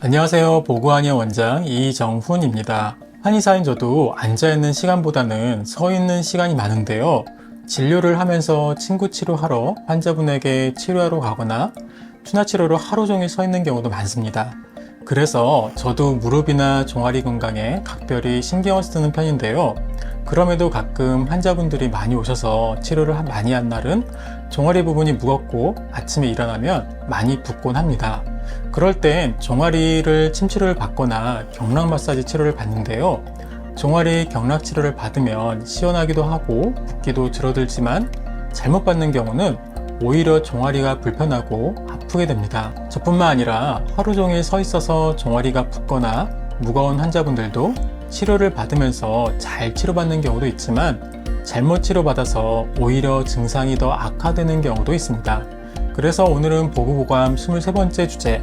안녕하세요. 보고한의 원장 이정훈입니다. 한의사인 저도 앉아있는 시간보다는 서있는 시간이 많은데요. 진료를 하면서 친구 치료하러 환자분에게 치료하러 가거나 추나 치료로 하루 종일 서 있는 경우도 많습니다. 그래서 저도 무릎이나 종아리 건강에 각별히 신경을 쓰는 편인데요. 그럼에도 가끔 환자분들이 많이 오셔서 치료를 많이 한 날은 종아리 부분이 무겁고 아침에 일어나면 많이 붓곤 합니다. 그럴 땐 종아리를 침치료를 받거나 경락 마사지 치료를 받는데요. 종아리 경락 치료를 받으면 시원하기도 하고 붓기도 줄어들지만 잘못 받는 경우는 오히려 종아리가 불편하고 아프게 됩니다. 저뿐만 아니라 하루 종일 서 있어서 종아리가 붓거나 무거운 환자분들도 치료를 받으면서 잘 치료받는 경우도 있지만 잘못 치료받아서 오히려 증상이 더 악화되는 경우도 있습니다. 그래서 오늘은 보고보감 23번째 주제,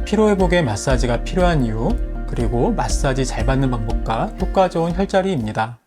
피로회복에 마사지가 필요한 이유, 그리고 마사지 잘 받는 방법과 효과 좋은 혈자리입니다.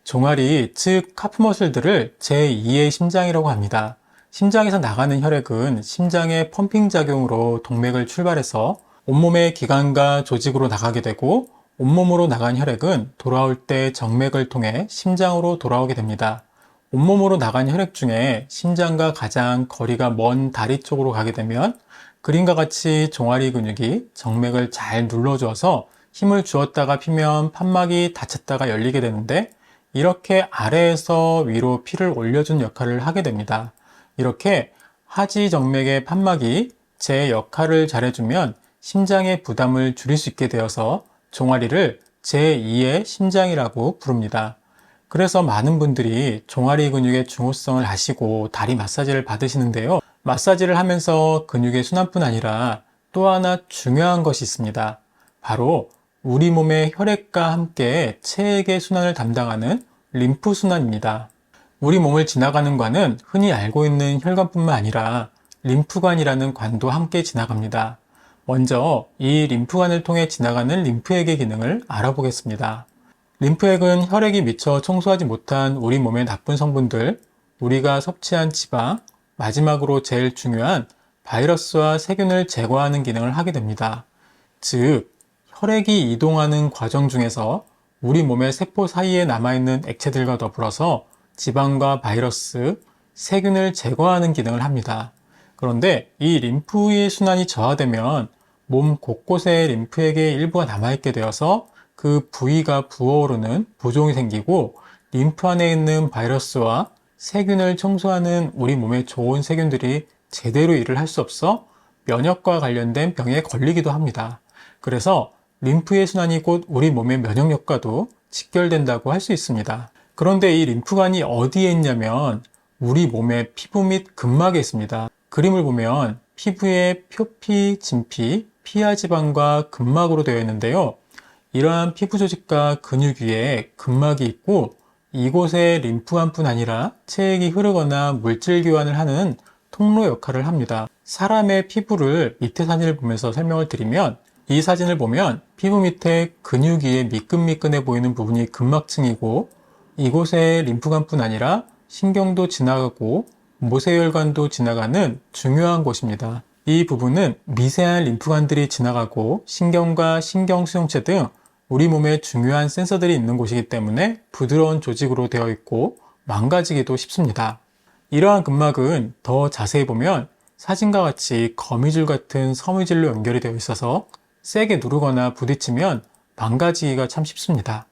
종아리, 즉 카프머슬들을 제2의 심장이라고 합니다. 심장에서 나가는 혈액은 심장의 펌핑 작용으로 동맥을 출발해서 온몸의 기관과 조직으로 나가게 되고 온몸으로 나간 혈액은 돌아올 때 정맥을 통해 심장으로 돌아오게 됩니다. 온몸으로 나간 혈액 중에 심장과 가장 거리가 먼 다리 쪽으로 가게 되면 그림과 같이 종아리 근육이 정맥을 잘 눌러줘서 힘을 주었다가 피면 판막이 닫혔다가 열리게 되는데 이렇게 아래에서 위로 피를 올려준 역할을 하게 됩니다. 이렇게 하지 정맥의 판막이 제 역할을 잘해주면 심장의 부담을 줄일 수 있게 되어서 종아리를 제2의 심장이라고 부릅니다. 그래서 많은 분들이 종아리 근육의 중요성을 아시고 다리 마사지를 받으시는데요. 마사지를 하면서 근육의 순환뿐 아니라 또 하나 중요한 것이 있습니다. 바로 우리 몸의 혈액과 함께 체액의 순환을 담당하는 림프 순환입니다. 우리 몸을 지나가는 관은 흔히 알고 있는 혈관뿐만 아니라 림프관이라는 관도 함께 지나갑니다. 먼저 이 림프관을 통해 지나가는 림프액의 기능을 알아보겠습니다. 림프액은 혈액이 미처 청소하지 못한 우리 몸의 나쁜 성분들, 우리가 섭취한 지방, 마지막으로 제일 중요한 바이러스와 세균을 제거하는 기능을 하게 됩니다. 즉, 혈액이 이동하는 과정 중에서 우리 몸의 세포 사이에 남아있는 액체들과 더불어서 지방과 바이러스, 세균을 제거하는 기능을 합니다. 그런데 이 림프의 순환이 저하되면 몸 곳곳에 림프액의 일부가 남아있게 되어서 그 부위가 부어오르는 부종이 생기고 림프 안에 있는 바이러스와 세균을 청소하는 우리 몸에 좋은 세균들이 제대로 일을 할 수 없어 면역과 관련된 병에 걸리기도 합니다. 그래서 림프의 순환이 곧 우리 몸의 면역력과도 직결된다고 할 수 있습니다. 그런데 이 림프관이 어디에 있냐면 우리 몸의 피부 및 근막에 있습니다. 그림을 보면 피부에 표피, 진피, 피하지방과 근막으로 되어 있는데요. 이러한 피부 조직과 근육 위에 근막이 있고 이곳에 림프관뿐 아니라 체액이 흐르거나 물질 교환을 하는 통로 역할을 합니다. 사람의 피부를 밑에 사진을 보면서 설명을 드리면 이 사진을 보면 피부 밑에 근육 위에 미끈미끈해 보이는 부분이 근막층이고 이곳에 림프관뿐 아니라 신경도 지나가고 모세혈관도 지나가는 중요한 곳입니다. 이 부분은 미세한 림프관들이 지나가고 신경과 신경수용체 등 우리 몸에 중요한 센서들이 있는 곳이기 때문에 부드러운 조직으로 되어 있고 망가지기도 쉽습니다. 이러한 근막은 더 자세히 보면 사진과 같이 거미줄 같은 섬유질로 연결이 되어 있어서 세게 누르거나 부딪히면 망가지기가 참 쉽습니다.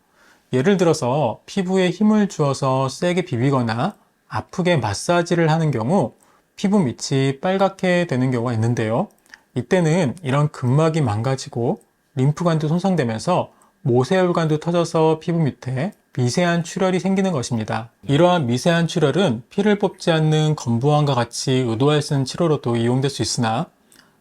예를 들어서 피부에 힘을 주어서 세게 비비거나 아프게 마사지를 하는 경우 피부 밑이 빨갛게 되는 경우가 있는데요. 이때는 이런 근막이 망가지고 림프관도 손상되면서 모세혈관도 터져서 피부 밑에 미세한 출혈이 생기는 것입니다. 이러한 미세한 출혈은 피를 뽑지 않는 건부암과 같이 의도할 수 있는 치료로도 이용될 수 있으나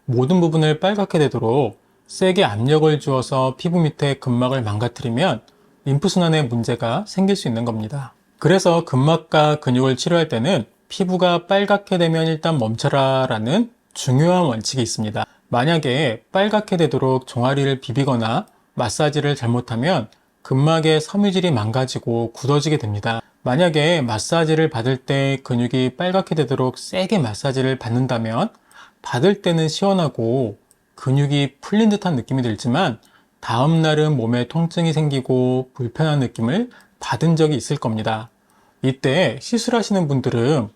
모든 부분을 빨갛게 되도록 세게 압력을 주어서 피부 밑에 근막을 망가뜨리면 림프순환에 문제가 생길 수 있는 겁니다. 그래서 근막과 근육을 치료할 때는 피부가 빨갛게 되면 일단 멈춰라 라는 중요한 원칙이 있습니다. 만약에 빨갛게 되도록 종아리를 비비거나 마사지를 잘못하면 근막의 섬유질이 망가지고 굳어지게 됩니다. 만약에 마사지를 받을 때 근육이 빨갛게 되도록 세게 마사지를 받는다면 받을 때는 시원하고 근육이 풀린 듯한 느낌이 들지만 다음 날은 몸에 통증이 생기고 불편한 느낌을 받은 적이 있을 겁니다. 이때 시술하시는 분들은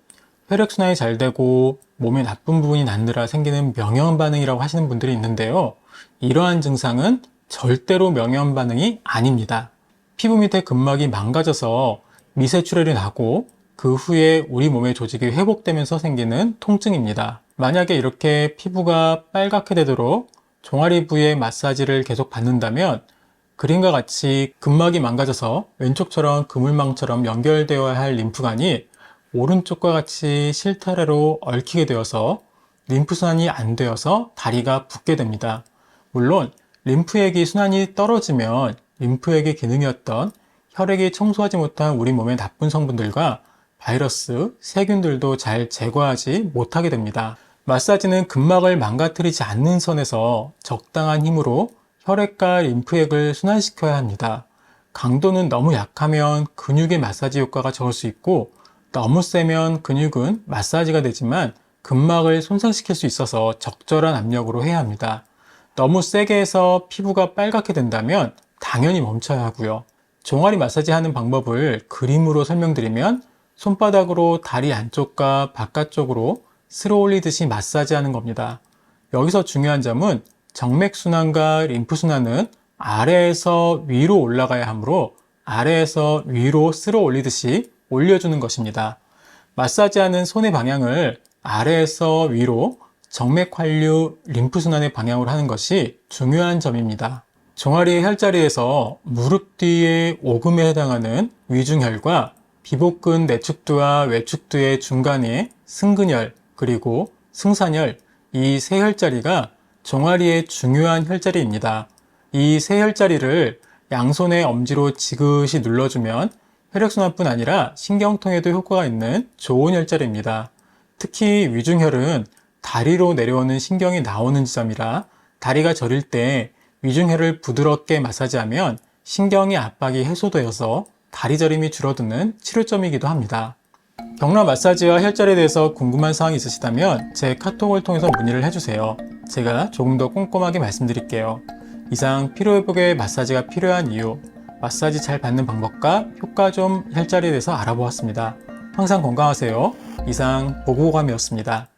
혈액순환이 잘 되고 몸에 나쁜 부분이 낫느라 생기는 명형 반응이라고 하시는 분들이 있는데요. 이러한 증상은 절대로 명형 반응이 아닙니다. 피부 밑에 근막이 망가져서 미세출혈이 나고 그 후에 우리 몸의 조직이 회복되면서 생기는 통증입니다. 만약에 이렇게 피부가 빨갛게 되도록 종아리 부위의 마사지를 계속 받는다면 그림과 같이 근막이 망가져서 왼쪽처럼 그물망처럼 연결되어야 할 림프관이 오른쪽과 같이 실타래로 얽히게 되어서 림프순환이 안 되어서 다리가 붓게 됩니다. 물론 림프액이 순환이 떨어지면 림프액의 기능이었던 혈액이 청소하지 못한 우리 몸의 나쁜 성분들과 바이러스, 세균들도 잘 제거하지 못하게 됩니다. 마사지는 근막을 망가뜨리지 않는 선에서 적당한 힘으로 혈액과 림프액을 순환시켜야 합니다. 강도는 너무 약하면 근육의 마사지 효과가 적을 수 있고 너무 세면 근육은 마사지가 되지만 근막을 손상시킬 수 있어서 적절한 압력으로 해야 합니다. 너무 세게 해서 피부가 빨갛게 된다면 당연히 멈춰야 하고요. 종아리 마사지 하는 방법을 그림으로 설명드리면 손바닥으로 다리 안쪽과 바깥쪽으로 쓸어 올리듯이 마사지하는 겁니다. 여기서 중요한 점은 정맥순환과 림프순환은 아래에서 위로 올라가야 하므로 아래에서 위로 쓸어 올리듯이 올려주는 것입니다. 마사지하는 손의 방향을 아래에서 위로 정맥환류 림프순환의 방향으로 하는 것이 중요한 점입니다. 종아리의 혈자리에서 무릎 뒤의 오금에 해당하는 위중혈과 비복근 내측두와 외측두의 중간에 승근혈 그리고 승산혈 이 세 혈자리가 종아리의 중요한 혈자리입니다. 이 세 혈자리를 양손의 엄지로 지그시 눌러주면 혈액순환뿐 아니라 신경통에도 효과가 있는 좋은 혈자리입니다. 특히 위중혈은 다리로 내려오는 신경이 나오는 지점이라 다리가 저릴 때 위중혈을 부드럽게 마사지하면 신경의 압박이 해소되어서 다리 저림이 줄어드는 치료점이기도 합니다. 경락 마사지와 혈자리에 대해서 궁금한 사항이 있으시다면 제 카톡을 통해서 문의를 해주세요. 제가 조금 더 꼼꼼하게 말씀드릴게요. 이상 피로회복에 마사지가 필요한 이유, 마사지 잘 받는 방법과 효과 좀 혈자리에 대해서 알아보았습니다. 항상 건강하세요. 이상 보고감이었습니다.